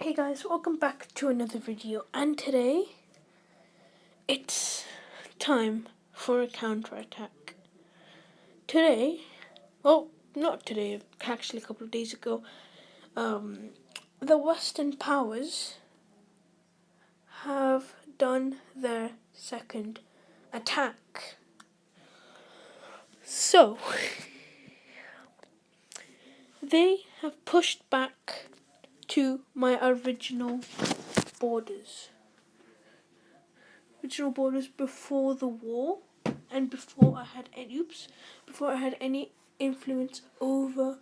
Hey guys, welcome back to another video, and today it's time for a counterattack. Today, well, not today, actually a couple of days ago, the Western powers have done their second attack. So, they have pushed back to my original borders before the war, and before I had any influence over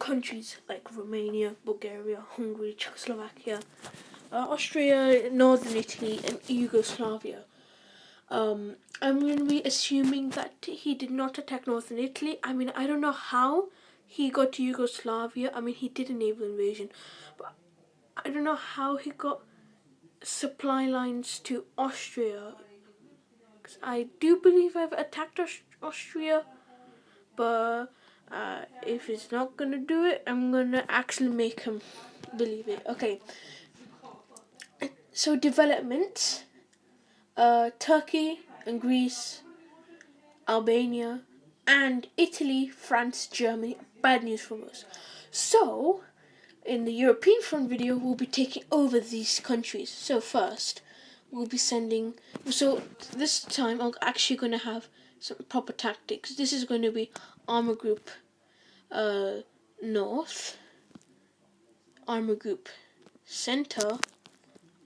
countries like Romania, Bulgaria, Hungary, Czechoslovakia, Austria, Northern Italy, and Yugoslavia. I'm going to be assuming that he did not attack Northern Italy. I mean, I don't know how he got to Yugoslavia. I mean, he did a naval invasion, but I don't know how he got supply lines to Austria. I do believe I've attacked Austria, but if he's not gonna do it, I'm gonna actually make him believe it. Okay. So developments: Turkey and Greece, Albania, and Italy, France, Germany. Bad news for us. So, in the European front video, we'll be taking over these countries. So first, we'll be sending. So this time, I'm actually going to have some proper tactics. This is going to be Armor Group North, Armor Group Center,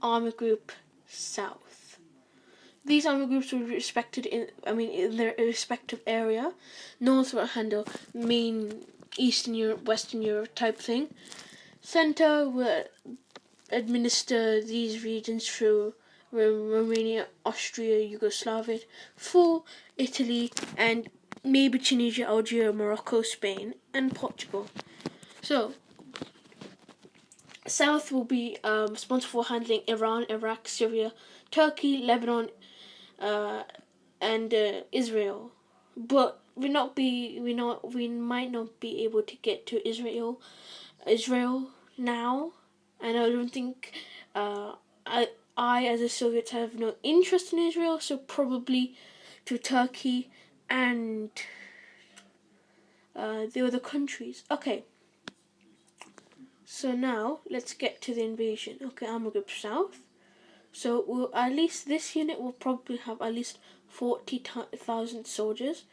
Armor Group South. These armor groups will be respected in their respective area. North will handle main Eastern Europe, Western Europe type thing. Center will administer these regions through Romania, Austria, Yugoslavia, full Italy, and maybe Tunisia, Algeria, Morocco, Spain, and Portugal. So, South will be responsible for handling Iran, Iraq, Syria, Turkey, Lebanon, and Israel. But we might not be able to get to Israel now, and I don't think I as a Soviet have no interest in Israel, so probably to Turkey and the other countries. Okay. So now let's get to the invasion. Okay, Armor Group South. So this unit will probably have at least 40,000 soldiers.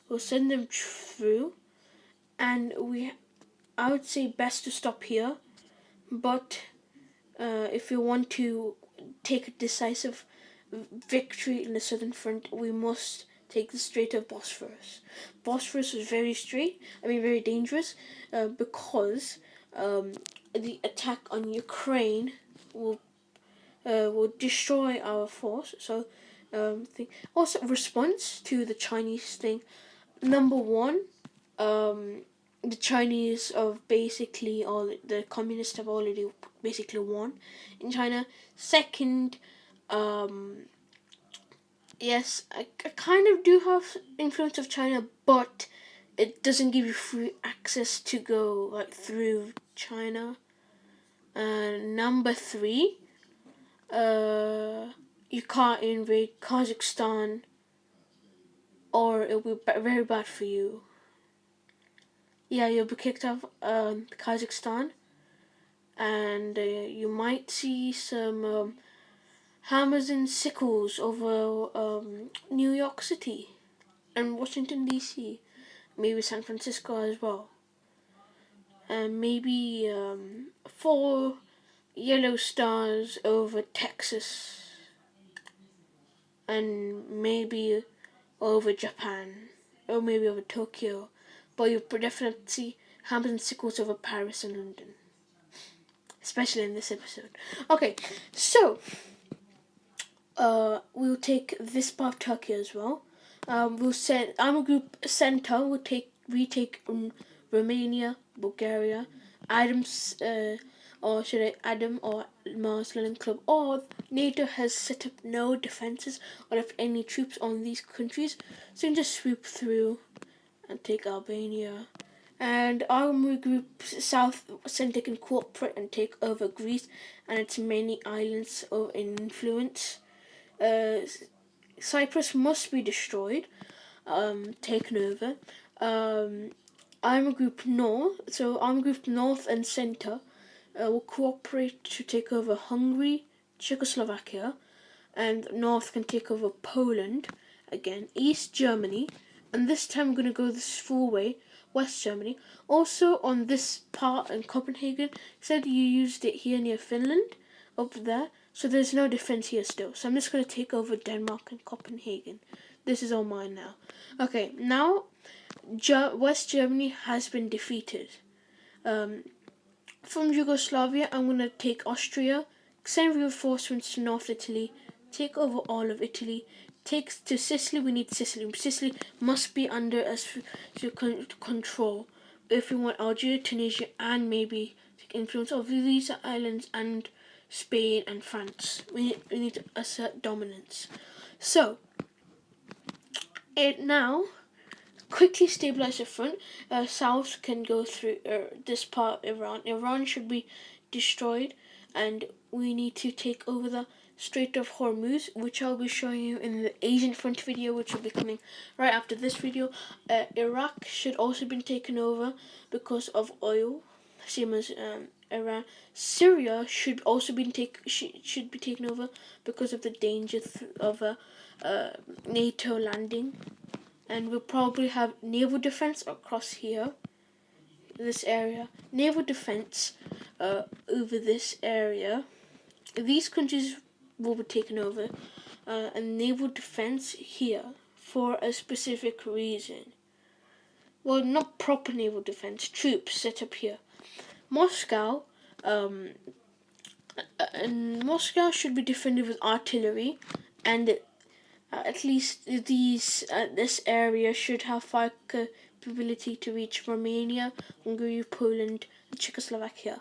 We'll send them through, and I would say best to stop here. But if we want to take a decisive victory in the southern front, we must take the Strait of Bosphorus. Bosphorus is very dangerous, because the attack on Ukraine will destroy our force. So, also response to the Chinese thing. Number one, the Chinese the communists have already basically won in China. Second, yes, I kind of do have influence of China, but it doesn't give you free access to go through China. Number three, you can't invade Kazakhstan, or it'll be very bad for you. Yeah, you'll be kicked out of Kazakhstan, and you might see some hammers and sickles over New York City and Washington D.C., maybe San Francisco as well, and maybe 4 yellow stars over Texas, and maybe over Japan, or maybe over Tokyo, but you'll definitely see hammers and sickles over Paris and London, especially in this episode. Okay, so we'll take this part of Turkey as well. We'll send Armor Group Center will retake Romania, Bulgaria, Adam or Mars Lenin Club, or NATO has set up no defenses or left any troops on these countries, so you can just swoop through and take Albania And Army Group South Center can cooperate and take over Greece and its many islands of influence. Uh, Cyprus must be destroyed, taken over. Army Group North and Center will cooperate to take over Hungary, Czechoslovakia, and North can take over Poland again. East Germany, and this time we're going to go this full way. West Germany. Also on this part in Copenhagen, said you used it here near Finland, up there. So there's no defense here still. So I'm just going to take over Denmark and Copenhagen. This is all mine now. Okay, now West Germany has been defeated. From Yugoslavia, I'm going to take Austria, send reinforcements to North Italy, take over all of Italy, take to Sicily. We need Sicily. Sicily must be under us to control if we want Algeria, Tunisia, and maybe take influence of these islands and Spain and France. We need to assert dominance. So, it now quickly stabilize the front. South can go through this part of Iran. Iran should be destroyed, and we need to take over the Strait of Hormuz, which I'll be showing you in the Asian front video, which will be coming right after this video. Iraq should also be taken over because of oil, same as Iran. Syria should also be should be taken over because of the danger of a NATO landing. And we'll probably have naval defense across here, this area. Naval defense over this area. These countries will be taken over, and naval defense here for a specific reason. Well, not proper naval defense, troops set up here. Moscow, and Moscow should be defended with artillery, and at least this area should have fire capability to reach Romania, Hungary, Poland, and Czechoslovakia.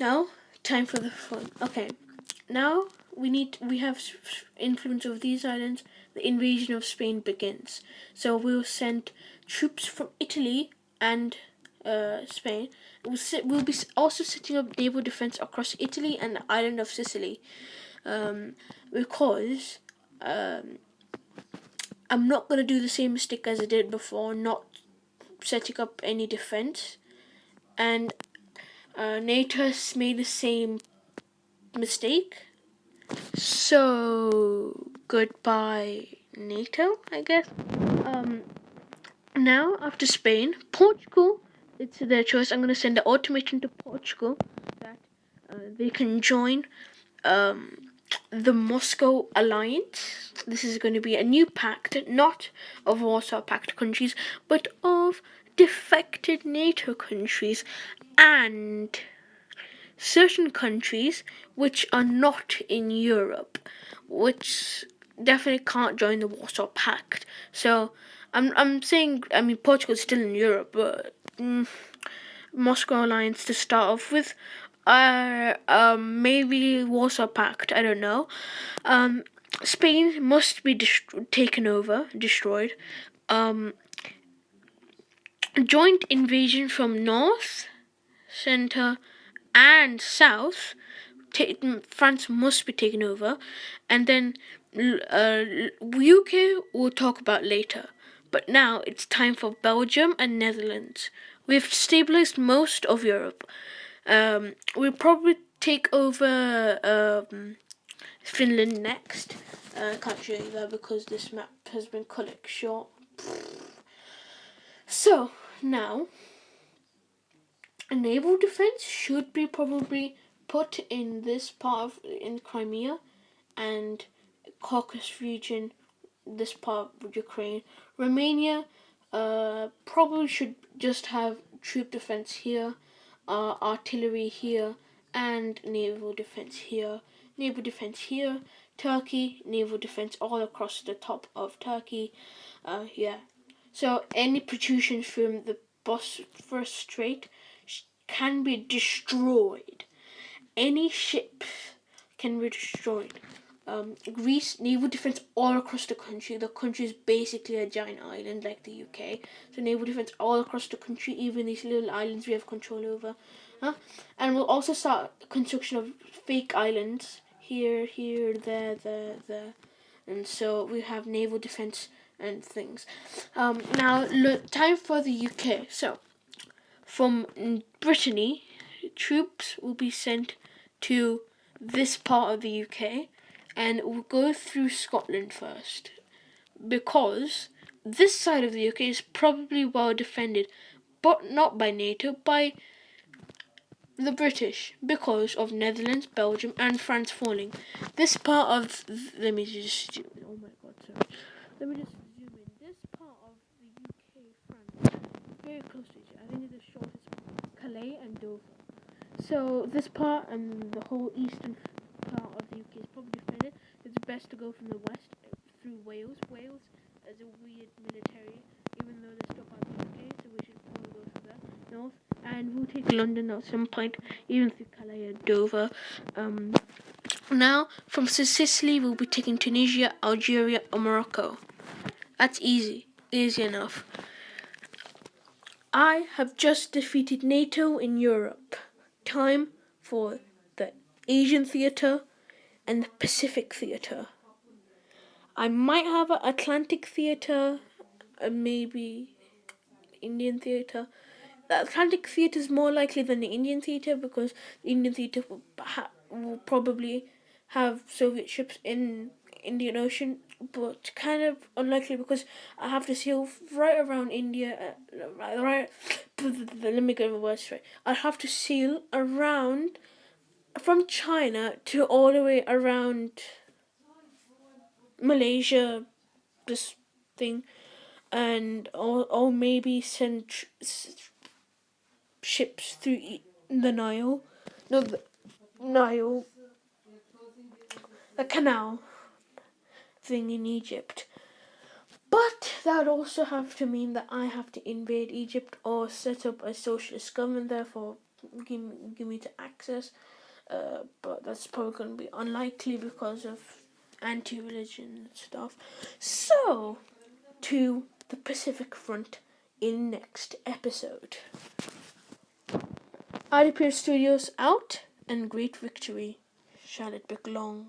Now, time for the fun. Okay, now we have influence over these islands. The invasion of Spain begins. So we'll send troops from Italy and Spain. We'll be also setting up naval defense across Italy and the island of Sicily, because I'm not going to do the same mistake as I did before, not setting up any defense. And NATO has made the same mistake. So, goodbye, NATO, I guess. Now, after Spain, Portugal, it's their choice. I'm going to send an ultimatum to Portugal that they can join the Moscow Alliance. This is going to be a new pact, not of Warsaw Pact countries, but of defected NATO countries and certain countries which are not in Europe, which definitely can't join the Warsaw Pact. So I'm saying, I mean, Portugal's still in Europe, but Moscow Alliance to start off with. Maybe Warsaw Pact, I don't know. Spain must be destroyed. Joint invasion from north, center, and south. France must be taken over, and then UK we'll talk about later. But now it's time for Belgium and Netherlands. We've stabilized most of Europe. We'll probably take over Finland next. I can't show you that because this map has been cut short. So now, a naval defense should be probably put in this part in Crimea and Caucasus region, this part of Ukraine. Romania probably should just have troop defense here, artillery here, and naval defense here. Naval defense here. Turkey, naval defense all across the top of Turkey. Yeah. So any protrusions from the Bosphorus Strait can be destroyed. Any ships can be destroyed. Greece, naval defense all across the country. The country is basically a giant island like the UK. So naval defense all across the country, even these little islands we have control over. And we'll also start construction of fake islands here, there. And so we have naval defense and things. Now, look, time for the UK. So, from Brittany, troops will be sent to this part of the UK, and we'll go through Scotland first, because this side of the UK is probably well defended, but not by NATO, by the British, because of Netherlands, Belgium, and France falling. This part of let me just oh my god, sorry. Let me just zoom in. This part of the UK, France, very close to each other. I think it's the shortest part. Calais and Dover. So this part and the whole eastern part of the UK is probably defended. It's best to go from the west through Wales. Wales is a weird military, even though they're still part of the UK, so we should probably go through that north. And we'll take London at some point, even through Calais and Dover. Now, from Sicily, we'll be taking Tunisia, Algeria, or Morocco. That's easy enough. I have just defeated NATO in Europe. Time for the Asian theatre and the Pacific theatre. I might have an Atlantic theatre and maybe Indian theatre. The Atlantic theatre is more likely than the Indian theatre, because the Indian theatre will probably have Soviet ships in Indian Ocean, but kind of unlikely because I have to sail right around India. Let me get my words straight. I have to sail around from China to all the way around Malaysia, this thing, and or maybe send ships through the Nile. No, the Nile, the canal thing in Egypt. But that would also have to mean that I have to invade Egypt or set up a socialist government there for give me to access. But that's probably going to be unlikely because of anti-religion stuff. So, to the Pacific Front in next episode. IDP Studios out, and great victory shall it be long.